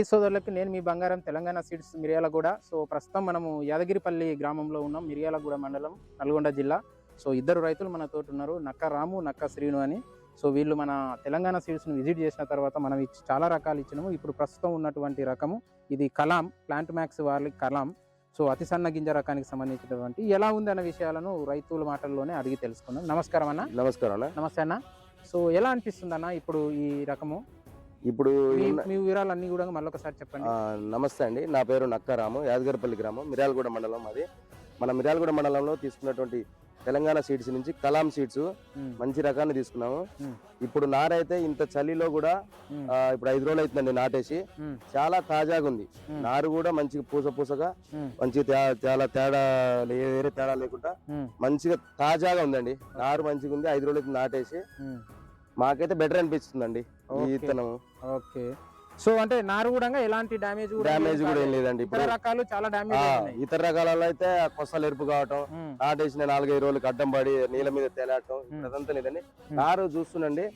సోదరులకి నేను మీ బంగారం తెలంగాణ సీడ్స్ మిర్యాలగూడ. సో ప్రస్తుతం మనము యాదగిరిపల్లి గ్రామంలో ఉన్నాం, మిర్యాలగూడ మండలం, నల్గొండ జిల్లా. సో ఇద్దరు రైతులు మన తోటి ఉన్నారు, నక్క రాము, నక్క శ్రీను అని. సో వీళ్ళు మన తెలంగాణ సీడ్స్ను విజిట్ చేసిన తర్వాత మనం చాలా రకాలు ఇచ్చినాము. ఇప్పుడు ప్రస్తుతం ఉన్నటువంటి రకము ఇది కలాం, ప్లాంట్ మ్యాక్స్ వాళ్ళ కలాం. సో అతి సన్న గింజ రకానికి సంబంధించినటువంటి ఎలా ఉంది అన్న విషయాలను రైతుల మాటల్లోనే అడిగి తెలుసుకుందాం. నమస్కారం అన్న. నమస్కారం అన్న. నమస్తే అన్న. సో ఎలా అనిపిస్తుంది అన్న ఇప్పుడు ఈ రకము? ఇప్పుడు మీ వివరాలన్నీ కూడా మళ్ళొకసారి చెప్పండి. నమస్తే అండి, నా పేరు నక్కారాము, యాదగిరిపల్లి గ్రామం, మిర్యాలగూడ మండలం. అది మన మిర్యాలగూడ మండలంలో తీసుకున్నటువంటి తెలంగాణ సీడ్స్ నుంచి కలాం సీడ్స్ మంచి రకాన్ని తీసుకున్నాము. ఇప్పుడు నారైతే ఇంత చలిలో కూడా ఇప్పుడు 5 రోజులు అవుతుందండి నాటేసి, చాలా తాజాగా ఉంది. నారు కూడా మంచిగా పూసగా మంచిగా చాలా తేడా, వేరే తేడా లేకుండా మంచిగా తాజాగా ఉందండి. నారు మంచిగా ఉంది. 5 రోజులు అయితే నాటేసి మాకైతే బెటర్ అనిపిస్తుందండి ఈ విత్తనం. ఓకే. సో అంటే నారు కూడా ఎలాంటి డ్యామేజ్ కూడా ఏం లేదండి. ఇతర రకాలు చాలా డ్యామేజ్. ఇతర రకాలలో అయితే కొసలు ఎరుపు కావటం, నాటేసిన 4-5 రోజులకు అడ్డం పడి నీళ్ళ మీద తేలాటం, అదంతా లేదండి. నారు చూస్తుండండి,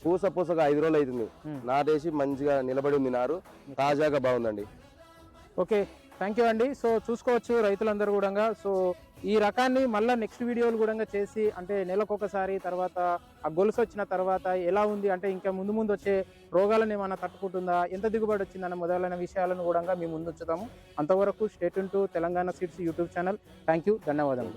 పూసగా 5 రోజులు అవుతుంది నాటేసి, మంచిగా నిలబడి ఉంది నారు, తాజాగా బాగుందండి. ఓకే, థ్యాంక్ యూ అండి. సో చూసుకోవచ్చు రైతులందరూ కూడా. సో ఈ రకాన్ని మళ్ళీ నెక్స్ట్ వీడియోలు కూడా చేసి, అంటే నెలకొకసారి, తర్వాత ఆ గొలుసు వచ్చిన తర్వాత ఎలా ఉంది, అంటే ఇంకా ముందు వచ్చే రోగాలను ఏమైనా తట్టుకుంటుందా, ఎంత దిగుబడి వచ్చిందన్న మొదలైన విషయాలను కూడా మేము ముందు ఉంచుతాము. అంతవరకు stay tune to Telangana seeds YouTube channel. Thank you, ధన్యవాదాలు.